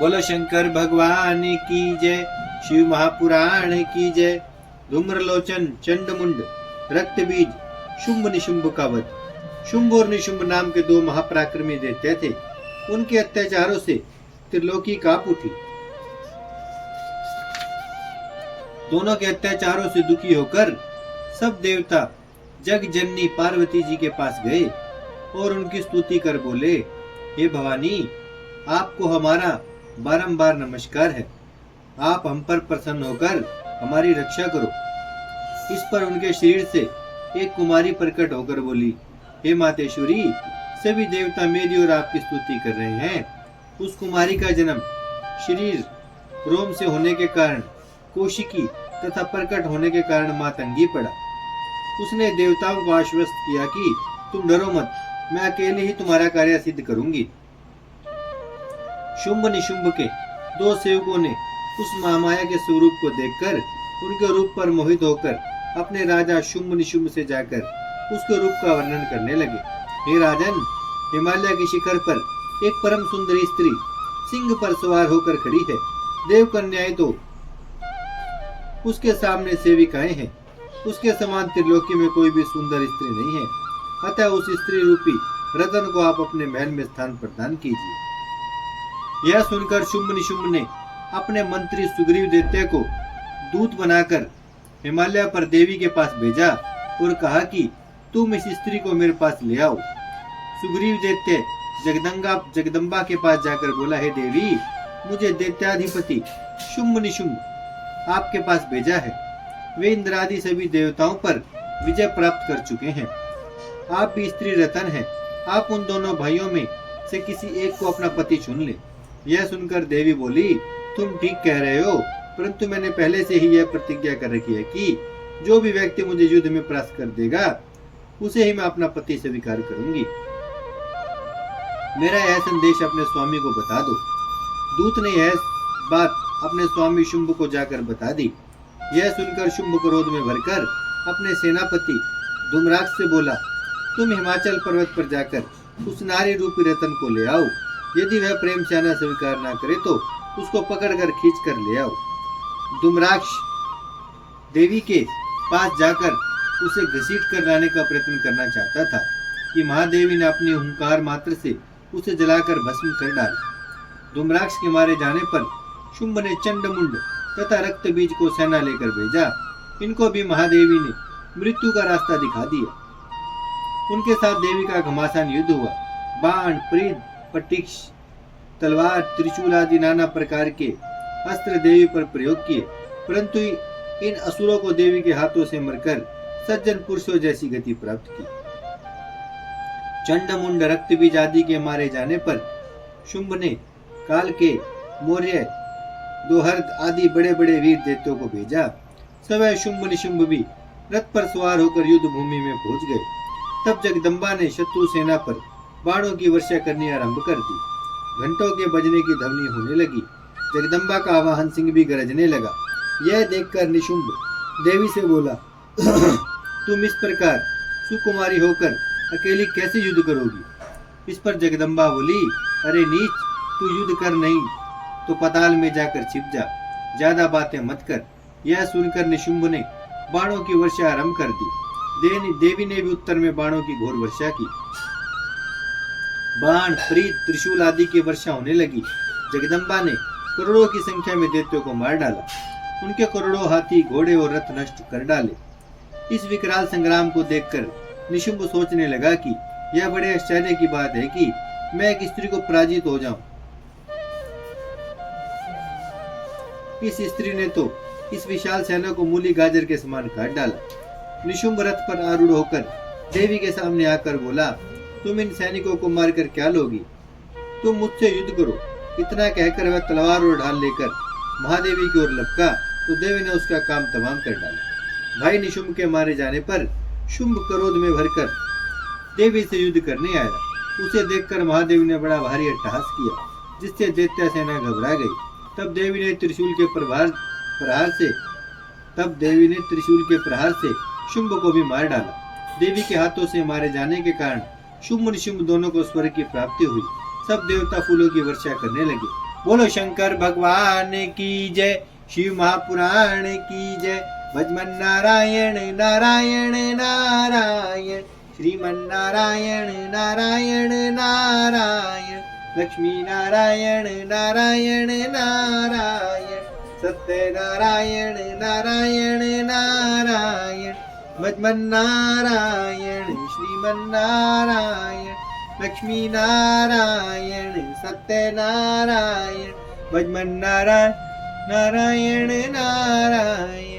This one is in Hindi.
बोलो शंकर भगवान की जय, शिव महापुराण की जय। धूम्रलोचन, चंडमुंड, रक्तबीज, शुंभ निशुंभ का वध। शुंभ और निशुंभ नाम के दो महापराक्रमी दैत्य थे। उनके अत्याचारों से त्रिलोकी कांप उठी। दोनों के अत्याचारों से दुखी होकर सब देवता जग जननी पार्वती जी के पास गए और उनकी स्तुति कर बोले, हे भवानी, आपको हमारा बारंबार नमस्कार है। आप हम पर प्रसन्न होकर हमारी रक्षा करो। इस पर उनके शरीर से एक कुमारी प्रकट होकर बोली, हे मातेश्वरी, सभी देवता मेरी और आपकी स्तुति कर रहे हैं। उस कुमारी का जन्म शरीर रोम से होने के कारण कौशिकी तथा प्रकट होने के कारण मातंगी पड़ा। उसने देवताओं को आश्वस्त किया कि तुम डरो मत, मैं अकेले ही तुम्हारा कार्य सिद्ध करूंगी। शुंभ निशुंभ के दो सेवकों ने उस महामाया के स्वरूप को देखकर उनके रूप पर मोहित होकर अपने राजा शुंभ निशुंभ से जाकर उसके रूप का वर्णन करने लगे। हे राजन, हिमालय के शिखर पर एक परम सुंदरी स्त्री सिंह पर सवार होकर खड़ी है। देव कन्याएं तो उसके सामने सेविकाएं हैं। उसके समान त्रिलोकी में कोई भी सुंदर स्त्री नहीं है। अतः उस स्त्री रूपी रतन को आप अपने महल में स्थान प्रदान कीजिए। यह सुनकर शुंभ निशुंभ ने अपने मंत्री सुग्रीव दैत्य को दूत बनाकर हिमालय पर देवी के पास भेजा और कहा कि तुम इस स्त्री को मेरे पास ले आओ। सुग्रीव दैत्य जगदम्बा के पास जाकर बोला, हे देवी, मुझे दैत्याधिपति शुंभ निशुंभ आपके पास भेजा है। वे इंद्रादि सभी देवताओं पर विजय प्राप्त कर चुके हैं। आप भी स्त्री रतन हैं। आप उन दोनों भाइयों में से किसी एक को अपना पति चुन ले। यह सुनकर देवी बोली, तुम ठीक कह रहे हो, परंतु मैंने पहले से ही यह प्रतिज्ञा कर रखी है कि जो भी व्यक्ति मुझे युद्ध में परास्त कर देगा उसे ही मैं अपना पति स्वीकार करूंगी। मेरा यह संदेश अपने स्वामी को बता दो। दूत ने यह बात अपने स्वामी शुंभ को जाकर बता दी। यह सुनकर शुंभ क्रोध में भरकर अपने सेनापति धूम्राक्ष से बोला, तुम हिमाचल पर्वत पर जाकर उस नारी रूपी रतन को ले आओ। यदि वह प्रेम से आना स्वीकार न करे तो उसको पकड़कर खींच कर ले आओ। धूम्राक्ष देवी के पास जाकर उसे घसीट कर लाने का प्रयत्न करना चाहता था कि महादेवी ने अपनी हुंकार मात्र से उसे जलाकर भस्म कर डाला। धूम्राक्ष के मारे जाने पर शुंभ ने चंडमुंड तथा रक्तबीज को सेना लेकर भेजा। इनको भी महादेवी ने मृत्यु का रास्ता दिखा दिया। उनके साथ देवी का घमासान युद्ध हुआ। बाण, प्रीत, पटिक्ष, तलवार, त्रिशूल आदि नाना प्रकार के अस्त्र देवी पर प्रयोग किए, परंतु इन असुरों को देवी के हाथों से मरकर सज्जन पुरुषों जैसी गति प्राप्त की। चंडमुंड, रक्तबीज आदि के मारे जाने पर शुंभ ने काल के, मौर्य, दोहर्द आदि बड़े बड़े वीर दैत्यों को भेजा। सवै शुंभ निशुंभ भी रथ पर सवार होकर युद्ध भूमि में पहुंच गए। तब जगदम्बा ने शत्रु सेना पर बाणों की वर्षा करनी आरंभ कर दी। घंटों के बजने की ध्वनि होने लगी। जगदम्बा का वाहन सिंह भी गरजने लगा। यह देखकर निशुंभ देवी से बोला, तुम इस प्रकार सुकुमारी होकर अकेली कैसे युद्ध करोगी? इस पर जगदम्बा बोली, अरे नीच, तू युद्ध कर नहीं तो पताल में जाकर छिप जा, ज्यादा बातें मत कर। यह सुनकर निशुंभ ने बाणों की वर्षा आरंभ कर दी। देवी ने भी उत्तर में बाणों की घोर वर्षा की। बाण, प्रीत, त्रिशूल आदि की वर्षा होने लगी। जगदम्बा ने करोड़ों की संख्या में दैत्यों को मार डाला। उनके करोड़ों हाथी, घोड़े और रथ नष्ट कर डाले। इस विकराल संग्राम को देखकर निशुंभ सोचने लगा कि यह बड़े आश्चर्य की बात है कि मैं एक स्त्री को पराजित हो जाऊं। इस स्त्री ने तो इस विशाल सेना को मूली गाजर के समान काट डाला। निशुंभ रथ पर आरूढ़ होकर देवी के सामने आकर बोला, तुम इन सैनिकों को मारकर क्या लोगी? तुम मुझसे युद्ध करो। इतना कहकर वह तलवार और ढाल लेकर महादेवी की ओर लपका तो देवी ने उसका काम तमाम कर डाला। भाई निशुंभ के मारे जाने पर शुंभ क्रोध में भरकर देवी से युद्ध करने आया। उसे देखकर महादेवी ने बड़ा भारी अट्टहास किया, जिससे दैत्य सेना घबरा गई। तब देवी ने त्रिशूल के प्रहार से शुंभ को भी मार डाला। देवी के हाथों से मारे जाने के कारण शुंभ निशुंभ दोनों को स्वर्ग की प्राप्ति हुई। सब देवता फूलों की वर्षा करने लगे। बोलो शंकर भगवान की जय, शिव महापुराण की जय। भजमन नारायण नारायण नारायण, श्रीमन नारायण नारायण नारायण, लक्ष्मी नारायण नारायण नारायण, सत्य नारायण नारायण नारायण। भजमन नारायण श्रीमन नारायण, लक्ष्मी नारायण सत्य नारायण, भजमन नारायण नारायण नारायण।